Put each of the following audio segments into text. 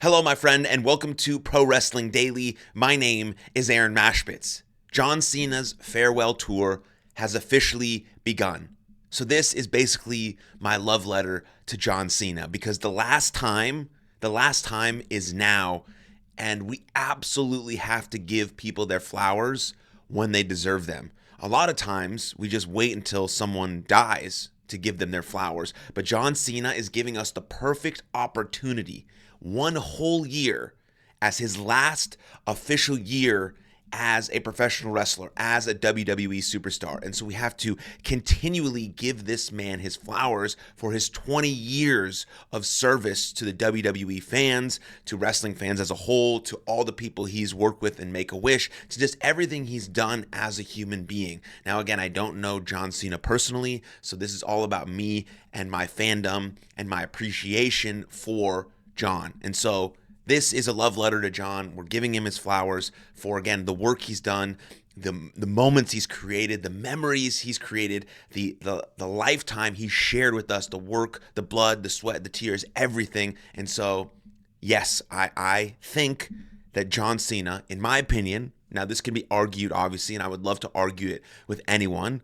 Hello, my friend, and welcome to Pro Wrestling Daily. My name is Aaron Machbitz. John Cena's farewell tour has officially begun. So this is basically my love letter to John Cena because the last time is now, and we absolutely have to give people their flowers when they deserve them. A lot of times we just wait until someone dies to give them their flowers, but John Cena is giving us the perfect opportunity, one whole year as his last official year as a professional wrestler, as a WWE superstar. And so we have to continually give this man his flowers for his 20 years of service to the WWE fans, to wrestling fans as a whole, to all the people he's worked with in Make-A-Wish, to just everything he's done as a human being. Now, again, I don't know John Cena personally, so this is all about me and my fandom and my appreciation for John. And so this is a love letter to John. We're giving him his flowers for, again, the work he's done, the moments he's created, the memories he's created, the lifetime he's shared with us, the work, the blood, the sweat, the tears, everything. And so, yes, I think that John Cena, in my opinion, now this can be argued, obviously, and I would love to argue it with anyone,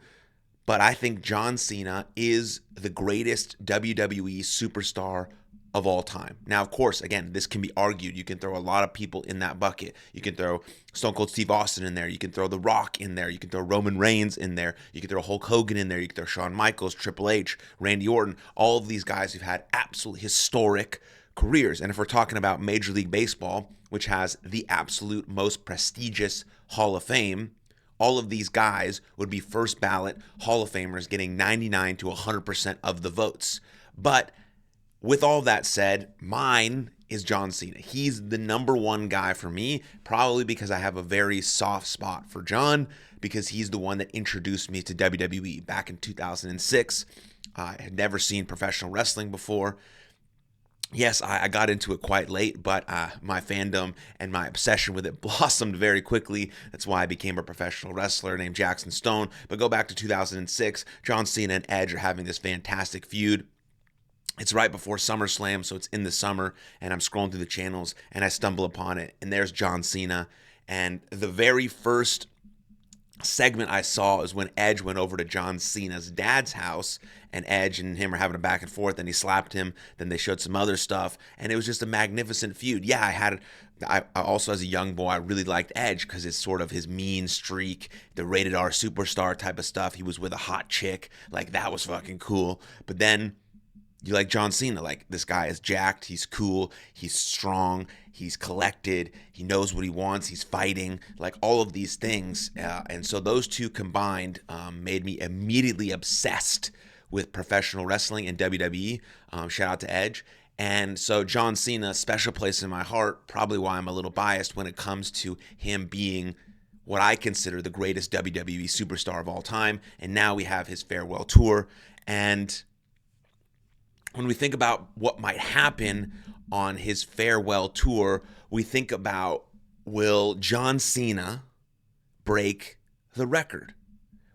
but I think John Cena is the greatest WWE superstar of all time. Now, of course, again, this can be argued. You can throw a lot of people in that bucket. You can throw Stone Cold Steve Austin in there. You can throw The Rock in there. You can throw Roman Reigns in there. You can throw Hulk Hogan in there. You can throw Shawn Michaels, Triple H, Randy Orton, all of these guys who've had absolutely historic careers. And if we're talking about Major League Baseball, which has the absolute most prestigious Hall of Fame, all of these guys would be first ballot Hall of Famers getting 99 to 100% of the votes. But with all that said, mine is John Cena. He's the number one guy for me, probably because I have a very soft spot for John, because he's the one that introduced me to WWE back in 2006. I had never seen professional wrestling before. Yes, I got into it quite late, but my fandom and my obsession with it blossomed very quickly. That's why I became a professional wrestler named Jackson Stone. But go back to 2006, John Cena and Edge are having this fantastic feud. It's right before SummerSlam, so it's in the summer, and I'm scrolling through the channels, and I stumble upon it, and there's John Cena. And the very first segment I saw is when Edge went over to John Cena's dad's house, and Edge and him are having a back and forth, and he slapped him. Then they showed some other stuff, and it was just a magnificent feud. Yeah, I also, as a young boy, I really liked Edge because it's sort of his mean streak, the rated R superstar type of stuff. He was with a hot chick. Like, that was fucking cool. But then you like John Cena, like, this guy is jacked, he's cool, he's strong, he's collected, he knows what he wants, he's fighting, like all of these things. And so those two combined made me immediately obsessed with professional wrestling and WWE. Shout out to Edge. And so John Cena, special place in my heart, probably why I'm a little biased when it comes to him being what I consider the greatest WWE superstar of all time. And now we have his farewell tour. And when we think about what might happen on his farewell tour, we think about, will John Cena break the record?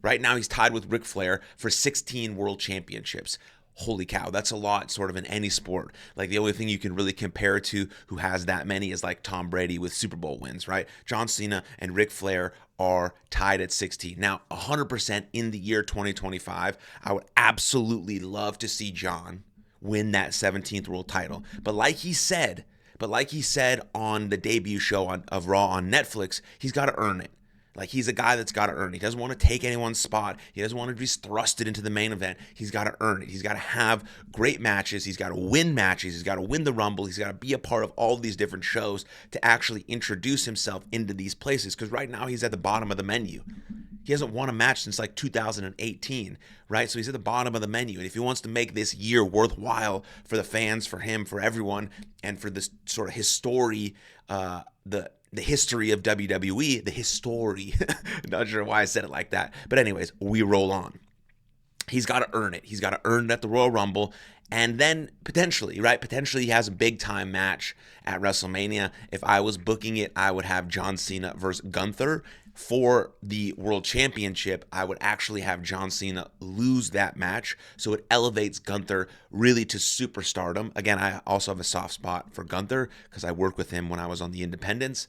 Right now he's tied with Ric Flair for 16 world championships. Holy cow, that's a lot sort of in any sport. Like, the only thing you can really compare to who has that many is like Tom Brady with Super Bowl wins, right? John Cena and Ric Flair are tied at 16. Now, 100% in the year 2025, I would absolutely love to see John win that 17th world title. But like he said on the debut show of Raw on Netflix, he's got to earn it. Like, he's a guy that's got to earn it. He doesn't want to take anyone's spot. He doesn't want to be thrusted into the main event. He's got to earn it. He's got to have great matches. He's got to win matches. He's got to win the Rumble. He's got to be a part of all of these different shows to actually introduce himself into these places. Because right now he's at the bottom of the menu. He hasn't won a match since like 2018, right? So he's at the bottom of the menu. And if he wants to make this year worthwhile for the fans, for him, for everyone, and for this sort of history, the history of WWE, the history, not sure why I said it like that. But anyways, we roll on. He's got to earn it. He's got to earn it at the Royal Rumble. And then potentially, right? Potentially he has a big time match at WrestleMania. If I was booking it, I would have John Cena versus Gunther. For the World Championship, I would actually have John Cena lose that match. So it elevates Gunther really to superstardom. Again, I also have a soft spot for Gunther because I worked with him when I was on the Independents.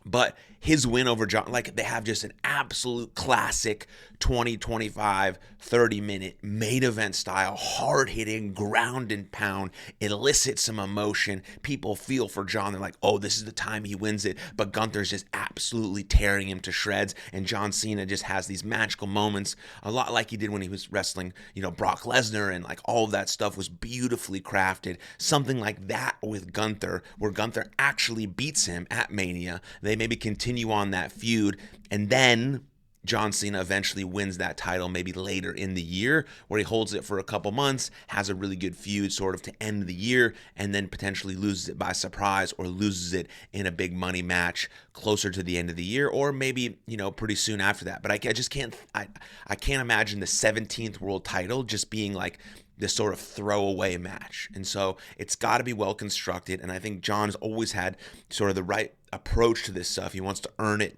But his win over John, like they have just an absolute classic 20, 25, 30-minute main event style, hard-hitting, ground and pound, elicits some emotion. People feel for John. They're like, oh, this is the time he wins it. But Gunther's just absolutely tearing him to shreds. And John Cena just has these magical moments, a lot like he did when he was wrestling, Brock Lesnar, and like all of that stuff was beautifully crafted. Something like that with Gunther, where Gunther actually beats him at Mania. They maybe continue on that feud, and then John Cena eventually wins that title maybe later in the year, where he holds it for a couple months, has a really good feud sort of to end the year, and then potentially loses it by surprise or loses it in a big money match closer to the end of the year, or maybe, pretty soon after that. But I just can't, I can't imagine the 17th world title just being like this sort of throwaway match. And so it's got to be well constructed. And I think John's always had sort of the right approach to this stuff. He wants to earn it.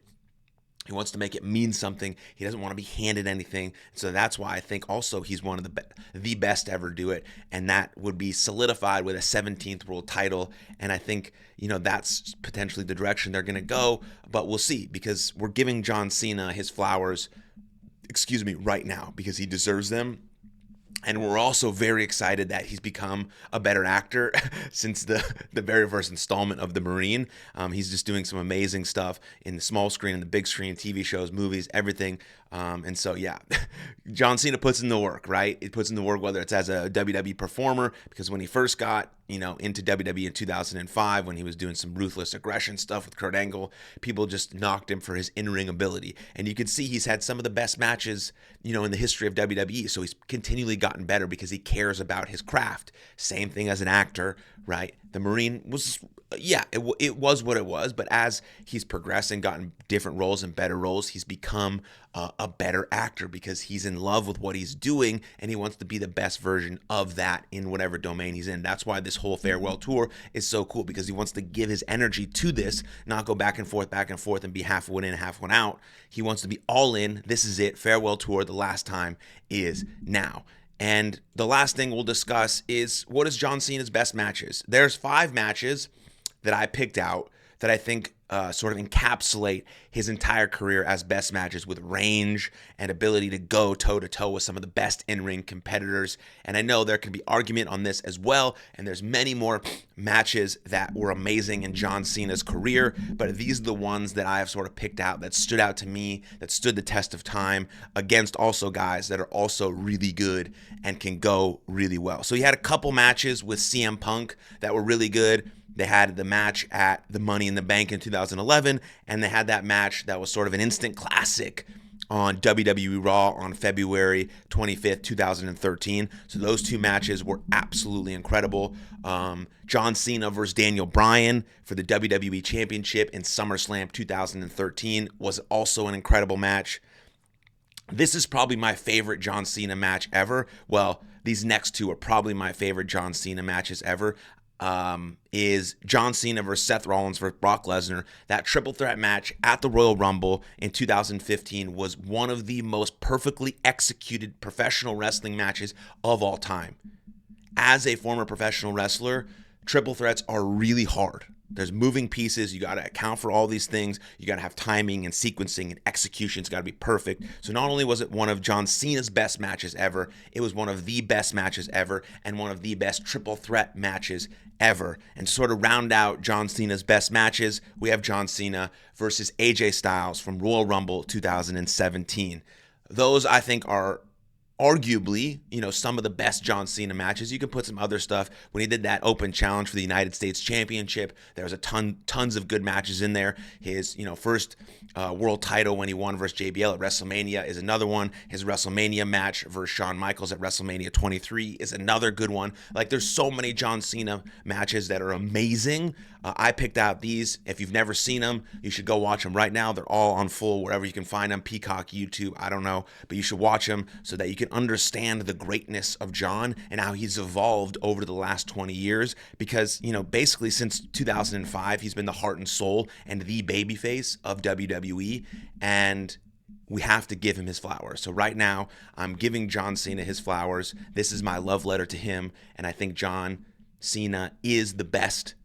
He wants to make it mean something. He doesn't want to be handed anything. So that's why I think also he's one of the best to ever do it. And that would be solidified with a 17th world title. And I think, that's potentially the direction they're going to go. But we'll see, because we're giving John Cena his flowers, right now, because he deserves them. And we're also very excited that he's become a better actor since the very first installment of The Marine. He's just doing some amazing stuff in the small screen and the big screen, TV shows, movies, everything. And so, yeah, John Cena puts in the work, right? He puts in the work, whether it's as a WWE performer, because when he first got, into WWE in 2005, when he was doing some ruthless aggression stuff with Kurt Angle, people just knocked him for his in-ring ability. And you can see he's had some of the best matches, in the history of WWE. So he's continually gotten better because he cares about his craft. Same thing as an actor, right? The Marine was, it was what it was. But as he's progressed and gotten different roles and better roles, he's become a better actor because he's in love with what he's doing and he wants to be the best version of that in whatever domain he's in. That's why this whole farewell tour is so cool, because he wants to give his energy to this, not go back and forth and be half one in, half one out. He wants to be all in. This is it. Farewell tour. The last time is now. And the last thing we'll discuss is, what is John Cena's best matches? There's 5 matches that I picked out that I think sort of encapsulate his entire career as best matches, with range and ability to go toe-to-toe with some of the best in-ring competitors. And I know there can be argument on this as well, and there's many more matches that were amazing in John Cena's career, but these are the ones that I have sort of picked out that stood out to me, that stood the test of time against also guys that are also really good and can go really well. So he had a couple matches with CM Punk that were really good. They had the match at the Money in the Bank in 2011, and they had that match that was sort of an instant classic on WWE Raw on February 25th, 2013. So those 2 matches were absolutely incredible. John Cena versus Daniel Bryan for the WWE Championship in SummerSlam 2013 was also an incredible match. This is probably my favorite John Cena match ever. Well, these next 2 are probably my favorite John Cena matches ever. Is John Cena versus Seth Rollins versus Brock Lesnar. That triple threat match at the Royal Rumble in 2015 was one of the most perfectly executed professional wrestling matches of all time. As a former professional wrestler, triple threats are really hard. There's moving pieces. You got to account for all these things. You got to have timing and sequencing, and execution's got to be perfect. So not only was it one of John Cena's best matches ever, it was one of the best matches ever and one of the best triple threat matches ever. And to sort of round out John Cena's best matches, we have John Cena versus AJ Styles from Royal Rumble 2017. Those, I think, are arguably, some of the best John Cena matches. You can put some other stuff. When he did that open challenge for the United States Championship, there was tons of good matches in there. His, first world title when he won versus JBL at WrestleMania is another one. His WrestleMania match versus Shawn Michaels at WrestleMania 23 is another good one. Like, there's so many John Cena matches that are amazing. I picked out these. If you've never seen them, you should go watch them right now. They're all on full wherever you can find them. Peacock, YouTube, I don't know. But you should watch them so that you can understand the greatness of John and how he's evolved over the last 20 years because, basically since 2005, he's been the heart and soul and the babyface of WWE, and we have to give him his flowers. So right now, I'm giving John Cena his flowers. This is my love letter to him, and I think John Cena is the best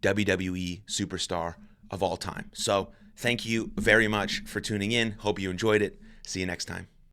WWE superstar of all time. So thank you very much for tuning in. Hope you enjoyed it. See you next time.